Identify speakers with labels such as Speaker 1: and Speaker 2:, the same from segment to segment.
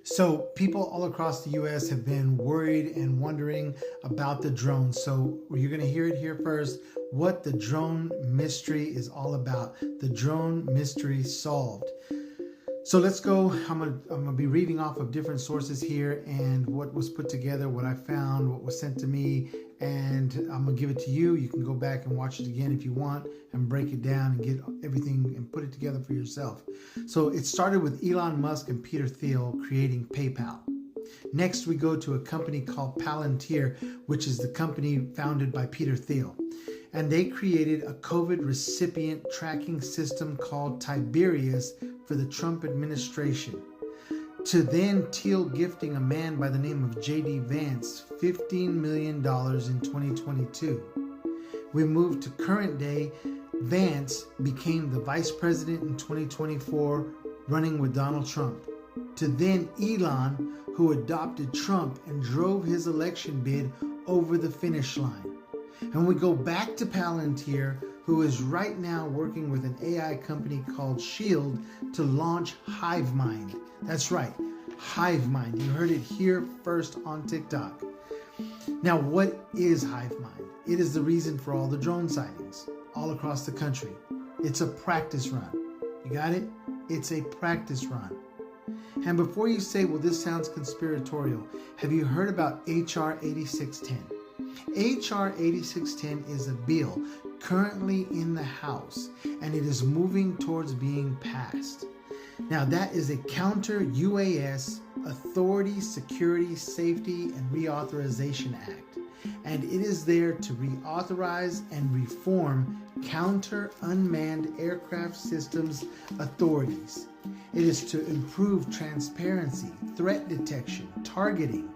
Speaker 1: So people all across the U.S. have been worried and wondering about the drones. So you're going to hear it here first, what the drone mystery is all about. The drone mystery solved. So let's go. I'm gonna be reading off of different sources here and what was put together, what I found, what was sent to me, and I'm gonna give it to you. You can go back and watch it again if you want and break it down and get everything and put it together for yourself. So it started with Elon Musk and Peter Thiel creating PayPal. Next, we go to a company called Palantir, which is the company founded by Peter Thiel. And they created a COVID recipient tracking system called Tiberius for the Trump administration. To then Thiel gifting a man by the name of J.D. Vance $15 million in 2022. We moved to current day. Vance became the vice president in 2024, running with Donald Trump. To then Elon, who adopted Trump and drove his election bid over the finish line. And we go back to Palantir, who is right now working with an AI company called Shield to launch Hive. That's right, Hive. You heard it here first on TikTok. Now, what is Hive? It is the reason for all the drone sightings all across the country. It's a practice run. You got it? It's a practice run. And before you say, well, this sounds conspiratorial, have you heard about H.R. 8610? H.R. 8610 is a bill currently in the House, and it is moving towards being passed. Now, that is a counter UAS Authority, Security, Safety, and Reauthorization Act, and it is there to reauthorize and reform counter unmanned aircraft systems authorities. It is to improve transparency, threat detection, targeting,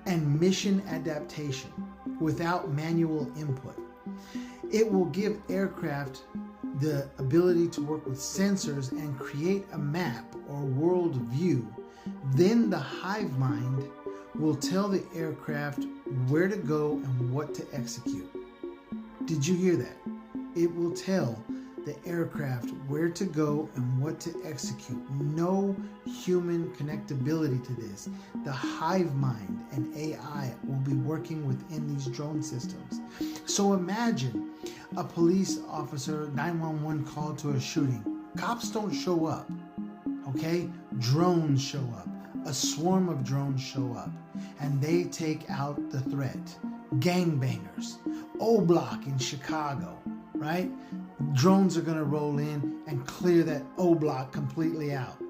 Speaker 1: and mission adaptation without manual input. It will give aircraft the ability to work with sensors and create a map or world view. Then the Hive Mind will tell the aircraft where to go and what to execute. Did you hear that? It will tell the aircraft where to go and what to execute. No human connectability to this. The Hive Mind and AI will be working within these drone systems. So imagine a police officer, 911 call to a shooting. Cops don't show up, okay? Drones show up. A swarm of drones show up and they take out the threat. Gangbangers, O-Block in Chicago, right? Drones are going to roll in and clear that O-Block completely out.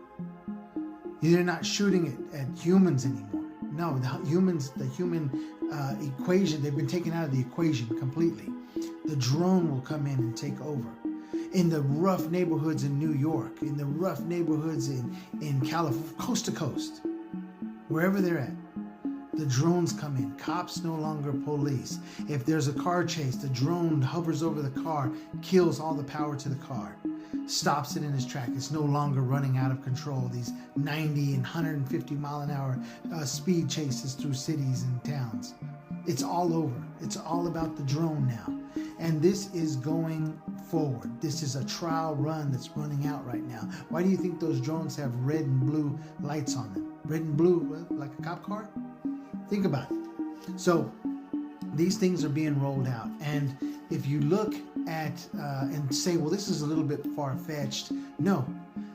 Speaker 1: They're not shooting it at humans anymore. No, the human equation, they've been taken out of the equation completely. The drone will come in and take over. In the rough neighborhoods in New York, in the rough neighborhoods in California, coast to coast, wherever they're at, the drones come in. Cops no longer police. If there's a car chase, the drone hovers over the car, kills all the power to the car, stops it in its track. It's no longer running out of control. These 90 and 150 mile an hour speed chases through cities and towns. It's all over. It's all about the drone now. And this is going forward. This is a trial run that's running out right now. Why do you think those drones have red and blue lights on them? Red and blue, like a cop car? Think about it. So these things are being rolled out. And if you look at and say, well, this is a little bit far-fetched. No,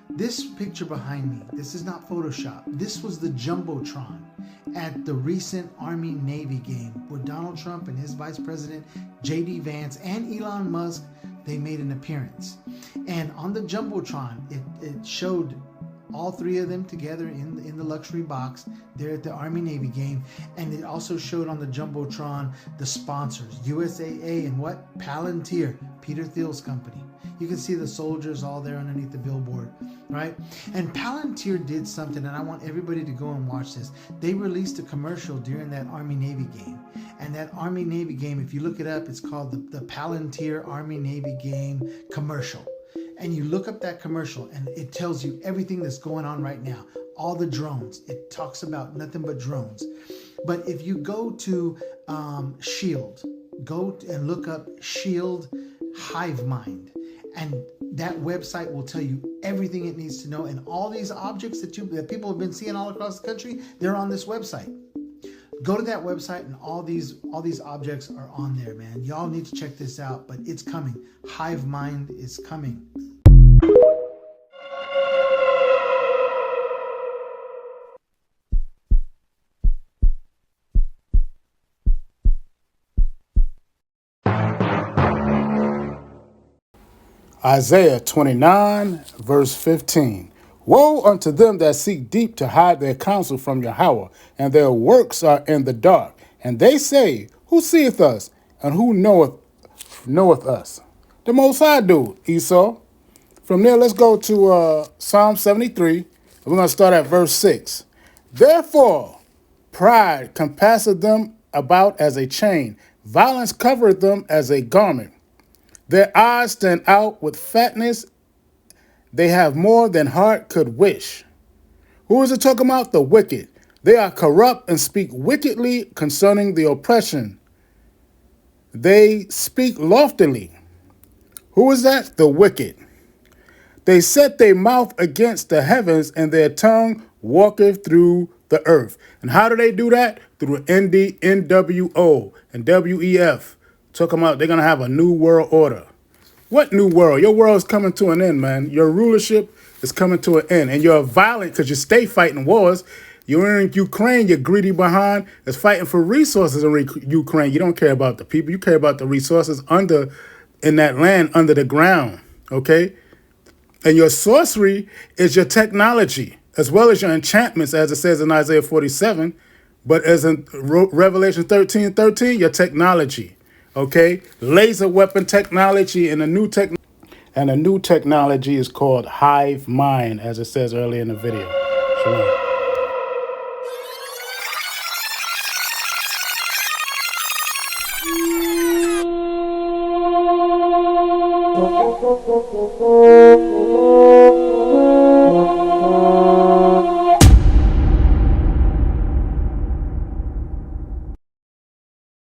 Speaker 1: this picture behind me, this is not Photoshop. This was the Jumbotron at the recent Army-Navy game where Donald Trump and his vice president, J.D. Vance, and Elon Musk, they made an appearance. And on the Jumbotron, it showed all three of them together in the luxury box there at the Army-Navy game. And it also showed on the Jumbotron the sponsors, USAA and what? Palantir, Peter Thiel's company. You can see the soldiers all there underneath the billboard, right? And Palantir did something, and I want everybody to go and watch this. They released a commercial during that Army-Navy game. And that Army-Navy game, if you look it up, it's called the Palantir Army-Navy game commercial. And you look up that commercial and it tells you everything that's going on right now. All the drones. It talks about nothing but drones. But if you go to Shield, go and look up Shield Hive Mind. and that website will tell you everything it needs to know. And all these objects that people have been seeing all across the country, they're on this website. Go to that website, and all these objects are on there, man. Y'all need to check this out, but it's coming. Hive Mind is coming.
Speaker 2: Isaiah 29, verse 15. Woe unto them that seek deep to hide their counsel from Yahweh, and their works are in the dark. And they say, Who seeth us, and who knoweth us? The Most High do, Esau. From there, let's go to Psalm 73. We're going to start at verse 6. Therefore, pride compasseth them about as a chain. Violence covereth them as a garment. Their eyes stand out with fatness. They have more than heart could wish. Who is it talking about? The wicked. They are corrupt and speak wickedly concerning the oppression. They speak loftily. Who is that? The wicked. They set their mouth against the heavens, and their tongue walketh through the earth. And how do they do that? Through ND, NWO, and WEF. Talking about they're going to have a new world order. What new world? Your world is coming to an end, man. Your rulership is coming to an end. And you're violent because you stay fighting wars. You're in Ukraine, you're greedy behind, is fighting for resources in Ukraine. You don't care about the people. You care about the resources in that land, under the ground, okay? And your sorcery is your technology, as well as your enchantments, as it says in Isaiah 47. But as in Revelation 13:13, your technology, okay? Laser weapon technology and a new technology. And a new technology is called Hive Mind, as it says earlier in the video. Shalom.